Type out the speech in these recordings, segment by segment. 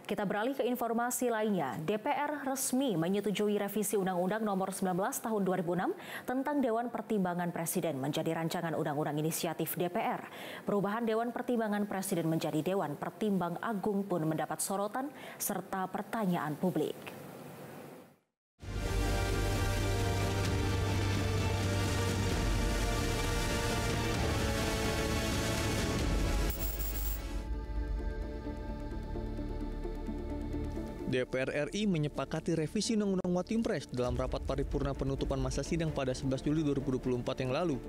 Kita beralih ke informasi lainnya. DPR resmi menyetujui revisi Undang-Undang Nomor 19 Tahun 2006 tentang Dewan Pertimbangan Presiden menjadi rancangan undang-undang inisiatif DPR. Perubahan Dewan Pertimbangan Presiden menjadi Dewan Pertimbang Agung pun mendapat sorotan serta pertanyaan publik. DPR RI menyepakati revisi Undang-Undang Watimpres dalam rapat paripurna penutupan masa sidang pada 11 Juli 2024 yang lalu.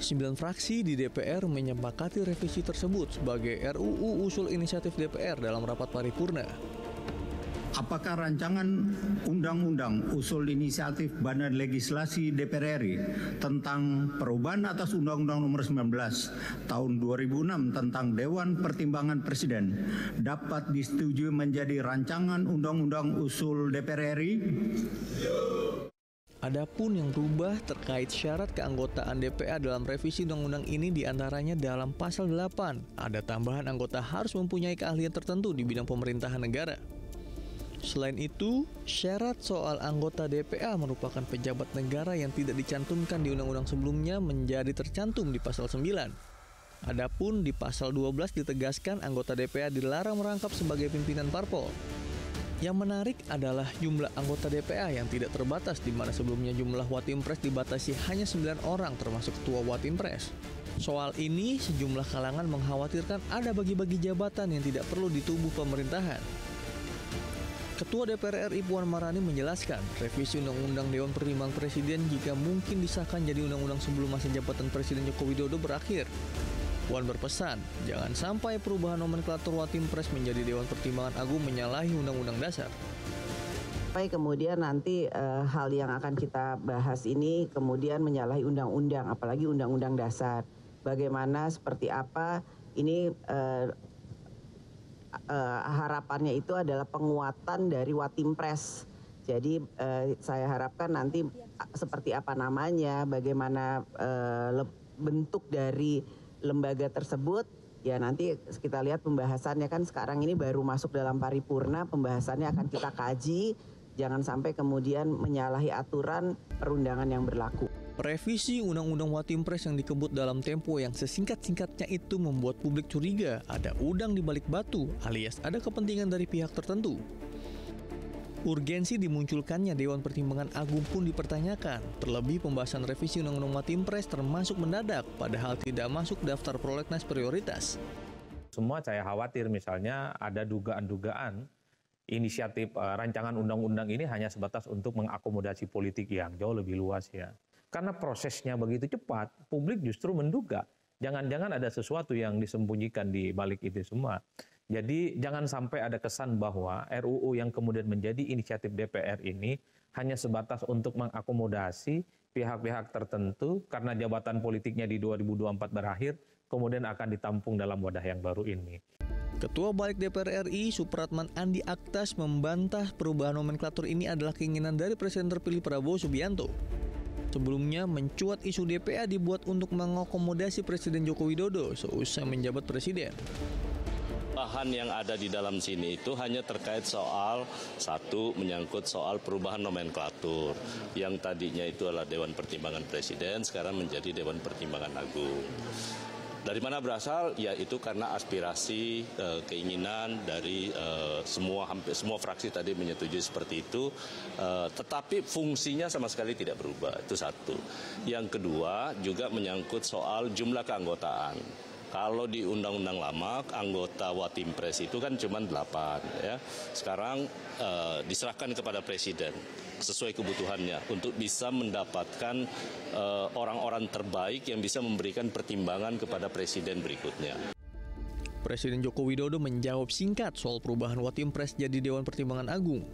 9 fraksi di DPR menyepakati revisi tersebut sebagai RUU usul inisiatif DPR dalam rapat paripurna. Apakah rancangan undang-undang usul inisiatif Badan Legislasi DPR RI tentang perubahan atas Undang-Undang Nomor 19 Tahun 2006 tentang Dewan Pertimbangan Presiden dapat disetujui menjadi rancangan undang-undang usul DPR RI? Adapun yang berubah terkait syarat keanggotaan DPR dalam revisi undang-undang ini diantaranya dalam pasal 8, ada tambahan anggota harus mempunyai keahlian tertentu di bidang pemerintahan negara. Selain itu, syarat soal anggota DPA merupakan pejabat negara yang tidak dicantumkan di undang-undang sebelumnya menjadi tercantum di pasal 9. Adapun di pasal 12 ditegaskan anggota DPA dilarang merangkap sebagai pimpinan parpol. Yang menarik adalah jumlah anggota DPA yang tidak terbatas, di mana sebelumnya jumlah Watimpres dibatasi hanya 9 orang termasuk ketua Watimpres. Soal ini, sejumlah kalangan mengkhawatirkan ada bagi-bagi jabatan yang tidak perlu di tubuh pemerintahan. Ketua DPR RI Puan Maharani menjelaskan, revisi Undang-Undang Dewan Pertimbangan Presiden jika mungkin disahkan jadi undang-undang sebelum masa jabatan Presiden Joko Widodo berakhir. Puan berpesan, jangan sampai perubahan nomenklatur Watimpres menjadi Dewan Pertimbangan Agung menyalahi Undang-Undang Dasar. Sampai kemudian nanti hal yang akan kita bahas ini kemudian menyalahi undang-undang, apalagi Undang-Undang Dasar. Bagaimana, seperti apa, ini harapannya itu adalah penguatan dari Watimpres. Jadi saya harapkan nanti seperti apa namanya, bagaimana bentuk dari lembaga tersebut, ya nanti kita lihat pembahasannya, kan sekarang ini baru masuk dalam paripurna, pembahasannya akan kita kaji, jangan sampai kemudian menyalahi aturan perundangan yang berlaku. Revisi Undang-Undang Watimpres yang dikebut dalam tempo yang sesingkat-singkatnya itu membuat publik curiga ada udang di balik batu alias ada kepentingan dari pihak tertentu. Urgensi dimunculkannya Dewan Pertimbangan Agung pun dipertanyakan, terlebih pembahasan revisi Undang-Undang Watimpres termasuk mendadak padahal tidak masuk daftar prolegnas prioritas. Semua saya khawatir misalnya ada dugaan-dugaan inisiatif rancangan undang-undang ini hanya sebatas untuk mengakomodasi politik yang jauh lebih luas ya. Karena prosesnya begitu cepat, publik justru menduga jangan-jangan ada sesuatu yang disembunyikan di balik itu semua. Jadi jangan sampai ada kesan bahwa RUU yang kemudian menjadi inisiatif DPR ini hanya sebatas untuk mengakomodasi pihak-pihak tertentu karena jabatan politiknya di 2024 berakhir, kemudian akan ditampung dalam wadah yang baru ini. Ketua Balik DPR RI Supratman Andi Aktas membantah perubahan nomenklatur ini adalah keinginan dari Presiden terpilih Prabowo Subianto. Sebelumnya mencuat isu DPA dibuat untuk mengakomodasi Presiden Joko Widodo seusai menjabat presiden. Bahan yang ada di dalam sini itu hanya terkait soal satu, menyangkut soal perubahan nomenklatur yang tadinya itu adalah Dewan Pertimbangan Presiden, sekarang menjadi Dewan Pertimbangan Agung. Dari mana berasal? Ya itu karena aspirasi, keinginan dari hampir semua fraksi tadi menyetujui seperti itu, tetapi fungsinya sama sekali tidak berubah, itu satu. Yang kedua juga menyangkut soal jumlah keanggotaan. Kalau di undang-undang lama, anggota Watimpres itu kan cuma 8. Ya. Sekarang diserahkan kepada Presiden sesuai kebutuhannya untuk bisa mendapatkan orang-orang terbaik yang bisa memberikan pertimbangan kepada Presiden berikutnya. Presiden Joko Widodo menjawab singkat soal perubahan Watimpres jadi Dewan Pertimbangan Agung.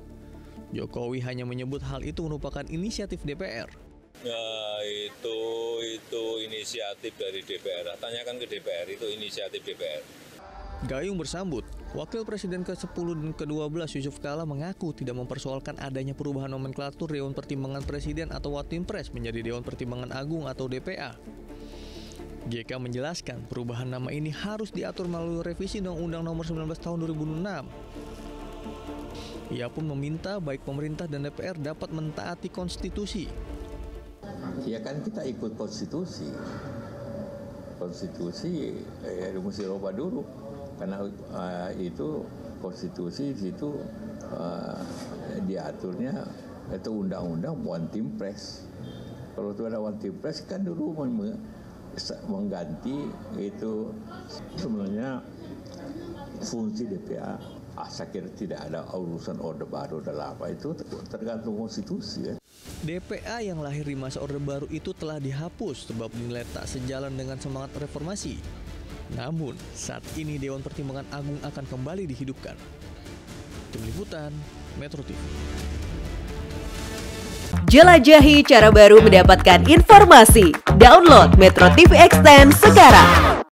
Jokowi hanya menyebut hal itu merupakan inisiatif DPR. Nah, itu inisiatif dari DPR. Tanyakan ke DPR, itu inisiatif DPR. Gayung bersambut, Wakil Presiden ke-10 dan ke-12 Yusuf Kala mengaku tidak mempersoalkan adanya perubahan nomenklatur Dewan Pertimbangan Presiden atau Watimpres menjadi Dewan Pertimbangan Agung atau DPA. JK menjelaskan perubahan nama ini harus diatur melalui revisi Undang-Undang Nomor 19 Tahun 2006. Ia pun meminta baik pemerintah dan DPR dapat mentaati konstitusi. Ya kan kita ikut konstitusi. Konstitusi mesti rubah dulu. Karena itu konstitusi itu diaturnya itu undang-undang one team press. Kalau itu ada one team press kan dulu mengganti itu sebenarnya fungsi DPA. Saya kira tidak ada urusan orde baru dalam apa itu tergantung konstitusi ya. DPA yang lahir di masa orde baru itu telah dihapus sebab dinilai tak sejalan dengan semangat reformasi. Namun saat ini Dewan Pertimbangan Agung akan kembali dihidupkan. Tim Liputan Metro TV. Jelajahi cara baru mendapatkan informasi. Download Metro TV Extend sekarang.